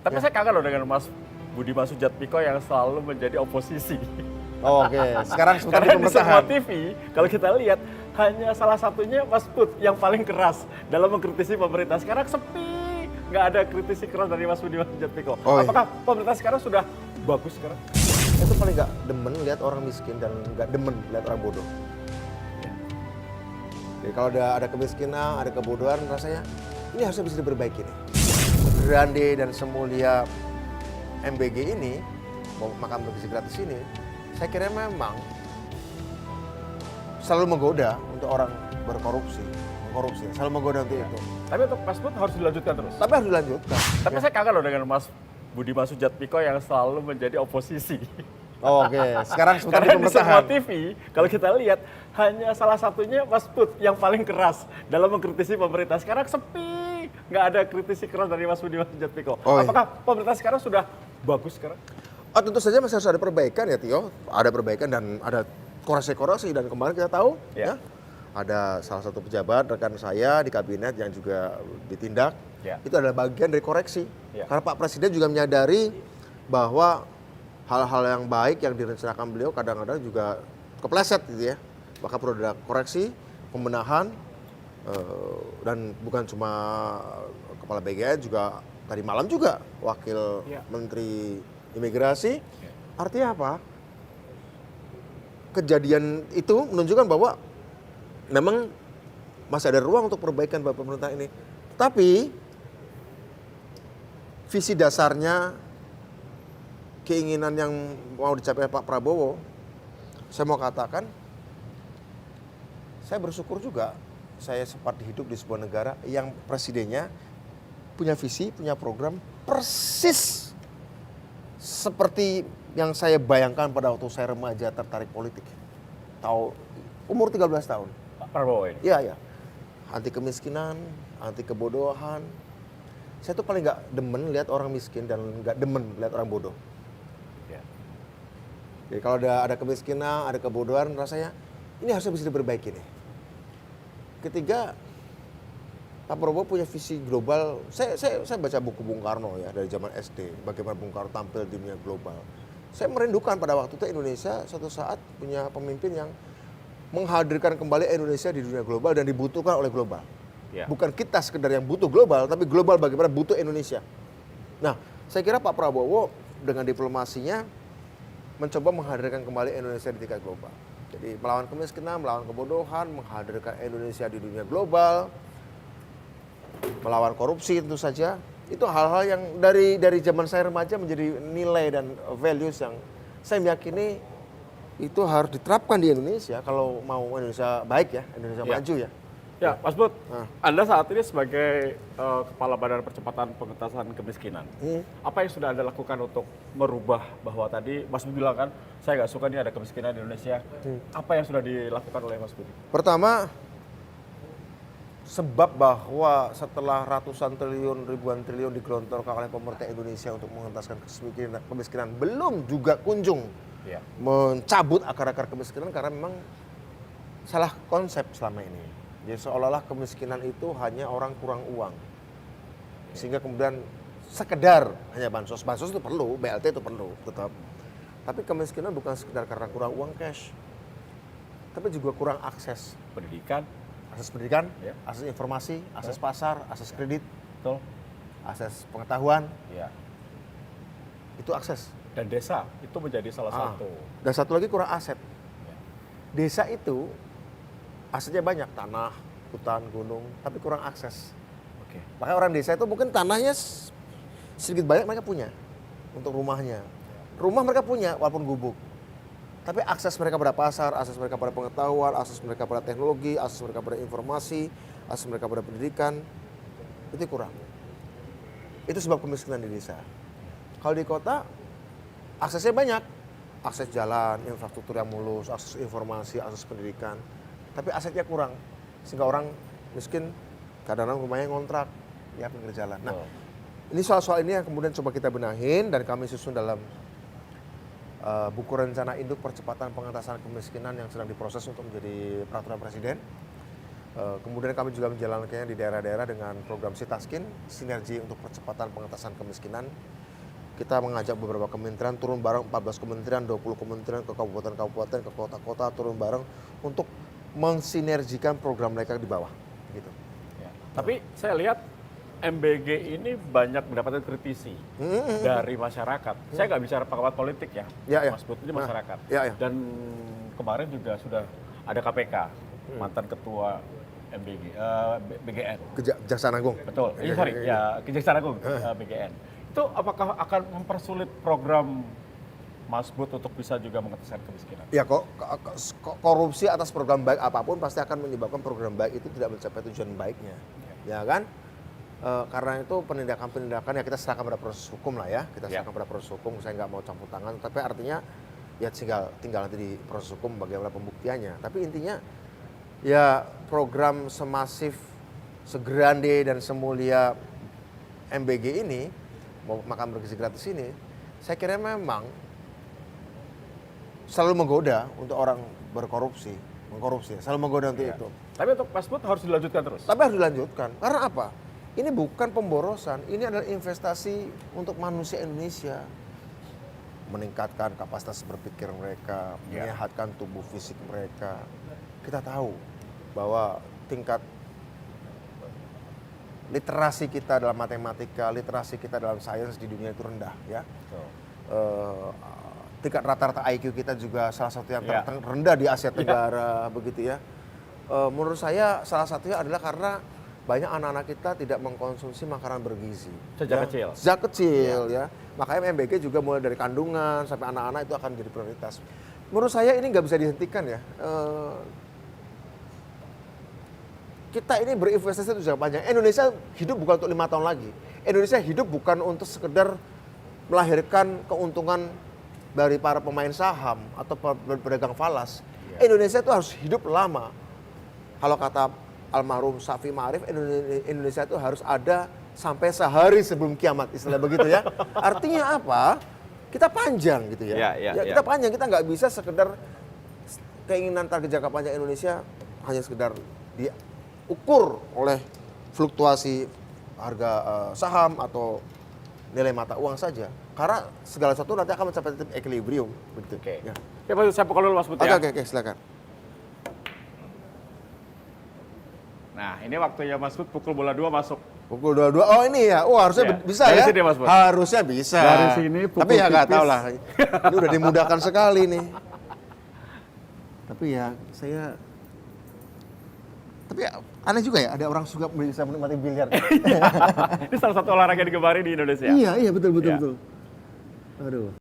Tapi saya kangen loh dengan Mas Budiman Sujatmiko yang selalu menjadi oposisi. Oh, oke, sekarang sebentar di Karena di semua pemerintahan. TV, kalau kita lihat, hanya salah satunya Mas Bud yang paling keras dalam mengkritisi pemerintah. Sekarang sepi, nggak ada kritisi keras dari Mas Budiman Sujatmiko. Oh, iya. Apakah pemerintah sekarang sudah bagus sekarang? Itu paling nggak demen lihat orang miskin dan nggak demen lihat orang bodoh. Jadi kalau ada kemiskinan, ada kebodohan, rasanya ini harusnya bisa diperbaiki nih. Grande dan semulia MBG ini, mau makan bergizi gratis ini, saya kira memang selalu menggoda untuk orang berkorupsi, mengkorupsi, selalu menggoda untuk itu. Tapi untuk Mas Bud harus dilanjutkan terus. Tapi harus dilanjutkan. Tapi saya kangen loh dengan Mas Budiman Sujatmiko yang selalu menjadi oposisi. Oh, oke, sekarang sebentar di Karena di semua pemerintahan. TV, kalau kita lihat, hanya salah satunya Mas Bud yang paling keras dalam mengkritisi pemerintah. Sekarang sepi, nggak ada kritisi keras dari Mas Budiman Sujatmiko. Oh, iya. Apakah pemerintah sekarang sudah bagus sekarang? Oh, tentu saja masih harus ada perbaikan ya, Tio. Ada perbaikan dan ada korasi-korasi. Dan kemarin kita tahu, Ya. ada salah satu pejabat rekan saya di kabinet yang juga ditindak. Ya. Itu adalah bagian dari koreksi. Ya. Karena Pak Presiden juga menyadari bahwa hal-hal yang baik yang direncanakan beliau kadang-kadang juga kepleset gitu ya. Maka perlu ada koreksi, pembenahan, dan bukan cuma Kepala BGN, juga tadi malam juga Wakil Ya. Menteri Imigrasi. Artinya apa? Kejadian itu menunjukkan bahwa memang masih ada ruang untuk perbaikan buat pemerintah ini. Tapi visi dasarnya, keinginan yang mau dicapai Pak Prabowo, saya mau katakan, saya bersyukur juga saya sempat hidup di sebuah negara yang presidennya punya visi, punya program persis seperti yang saya bayangkan pada waktu saya remaja tertarik politik. Tahu, umur 13 tahun. Pak Prabowo ini. Iya, iya. Anti kemiskinan, anti kebodohan. Saya tuh paling nggak demen lihat orang miskin dan nggak demen lihat orang bodoh. Ya. Jadi kalau ada kemiskinan, ada kebodohan, rasanya ini harusnya bisa diperbaiki nih. Ketiga, Pak Prabowo punya visi global. Saya baca buku Bung Karno ya dari zaman SD, bagaimana Bung Karno tampil di dunia global. Saya merindukan pada waktu itu Indonesia suatu saat punya pemimpin yang menghadirkan kembali Indonesia di dunia global dan dibutuhkan oleh global. Ya. Bukan kita sekedar yang butuh global, tapi global bagaimana butuh Indonesia. Nah, saya kira Pak Prabowo dengan diplomasinya mencoba menghadirkan kembali Indonesia di tingkat global. Jadi melawan kemiskinan, melawan kebodohan, menghadirkan Indonesia di dunia global, melawan korupsi tentu saja. Itu hal-hal yang dari zaman saya remaja menjadi nilai dan values yang saya meyakini itu harus diterapkan di Indonesia kalau mau Indonesia baik ya, Indonesia Ya. maju ya. Ya, Mas Bud, Nah. Anda saat ini sebagai Kepala Badan Percepatan Pengentasan Kemiskinan, apa yang sudah Anda lakukan untuk merubah bahwa tadi Mas Bud bilang kan, saya nggak suka nih ada kemiskinan di Indonesia. Apa yang sudah dilakukan oleh Mas Bud? Pertama, sebab bahwa setelah ratusan triliun, ribuan triliun digelontorkan oleh pemerintah Indonesia untuk mengentaskan kemiskinan belum juga kunjung Ya. mencabut akar-akar kemiskinan karena memang salah konsep selama ini. Jadi seolah-olah kemiskinan itu hanya orang kurang uang. Sehingga kemudian sekedar hanya bansos. Bansos itu perlu, BLT itu perlu tetap. Tapi kemiskinan bukan sekedar karena kurang uang cash. Tapi juga kurang akses. Pendidikan, Akses pendidikan, Ya. akses informasi, akses pasar, akses kredit, betul. akses pengetahuan, Ya. itu akses. Dan desa itu menjadi salah satu. Dan satu lagi kurang aset. Ya. Desa itu asetnya banyak, tanah, hutan, gunung, tapi kurang akses. Oke. Makanya orang desa itu mungkin tanahnya sedikit banyak mereka punya untuk rumahnya. Rumah mereka punya walaupun gubuk. Tapi akses mereka pada pasar, akses mereka pada pengetahuan, akses mereka pada teknologi, akses mereka pada informasi, akses mereka pada pendidikan, itu kurang. Itu sebab kemiskinan di desa. Kalau di kota, aksesnya banyak. Akses jalan, infrastruktur yang mulus, akses informasi, akses pendidikan. Tapi asetnya kurang. Sehingga orang miskin, kadang-kadang rumahnya ngontrak, ya pinggir jalan. Nah, Betul. ini soal-soal ini yang kemudian coba kita benahin dan kami susun dalam buku rencana induk percepatan pengentasan kemiskinan yang sedang diproses untuk menjadi peraturan presiden. Kemudian kami juga menjalankannya di daerah-daerah dengan program Sitaskin, sinergi untuk percepatan pengentasan kemiskinan. Kita mengajak beberapa kementerian turun bareng, 14 kementerian, 20 kementerian ke kabupaten-kabupaten, ke kota-kota turun bareng untuk mensinergikan program mereka di bawah. Gitu. Ya. Tapi saya lihat MBG ini banyak mendapatkan kritisi dari masyarakat. Saya nggak bicara pengamat politik ya, Ya. Mas Bud, ini masyarakat. Ya. Dan kemarin juga sudah ada KPK, mantan ketua MBG, BGN. Kejaksaan Agung. Betul, Kejaksaan Agung, BGN. Itu apakah akan mempersulit program Mas Bud untuk bisa juga mengentaskan kemiskinan? Ya korupsi atas program baik apapun pasti akan menyebabkan program baik itu tidak mencapai tujuan baiknya, ya kan? Karena itu penindakan ya kita serahkan pada proses hukum lah ya, kita serahkan pada proses hukum. Saya nggak mau campur tangan, tapi artinya ya tinggal nanti di proses hukum bagaimana pembuktiannya. Tapi intinya ya program semasif, segrande dan semulia MBG ini, mau makan bergizi gratis ini, saya kira memang selalu menggoda untuk orang mengkorupsi, selalu menggoda untuk itu. Tapi untuk Mas Bud harus dilanjutkan terus? Tapi harus dilanjutkan, karena apa? Ini bukan pemborosan, ini adalah investasi untuk manusia Indonesia. Meningkatkan kapasitas berpikir mereka, menyehatkan tubuh fisik mereka. Kita tahu bahwa tingkat literasi kita dalam matematika, literasi kita dalam sains di dunia itu rendah, ya. Tingkat rata-rata IQ kita juga salah satu yang terendah di Asia Tenggara, begitu ya. Menurut saya salah satunya adalah karena banyak anak-anak kita tidak mengkonsumsi makanan bergizi. Sejak kecil? Sejak kecil, ya. Makanya MBG juga mulai dari kandungan sampai anak-anak itu akan jadi prioritas. Menurut saya ini nggak bisa dihentikan ya. Kita ini berinvestasi itu jangka panjang. Indonesia hidup bukan untuk 5 tahun lagi. Indonesia hidup bukan untuk sekedar melahirkan keuntungan dari para pemain saham atau pedagang falas. Indonesia itu harus hidup lama. Kalau kata almarhum Safi Ma'arif, Indonesia itu harus ada sampai sehari sebelum kiamat, istilah begitu ya. Artinya apa? Kita panjang gitu ya. Kita panjang, kita nggak bisa sekedar keinginan target jangka panjang Indonesia hanya sekedar diukur oleh fluktuasi harga saham atau nilai mata uang saja. Karena segala sesuatu nanti akan mencapai titik equilibrium. Begitu. Oke. Ya, saya pukul dulu Mas Bud ya. Oke, silakan. Nah, ini waktunya Mas Bud pukul bola 2 masuk. Pukul 22. Oh ini ya. Oh harusnya bisa dari ya. Sini, Mas Bud. Harusnya bisa. Dari sini pukul tapi ya nggak tipis. tahu lah. Ini udah dimudahkan sekali nih. Tapi ya saya. Tapi ya, aneh juga ya ada orang suka bisa menikmati biliar. Ini salah satu olahraga yang digemari di Indonesia. Iya betul. Aduh.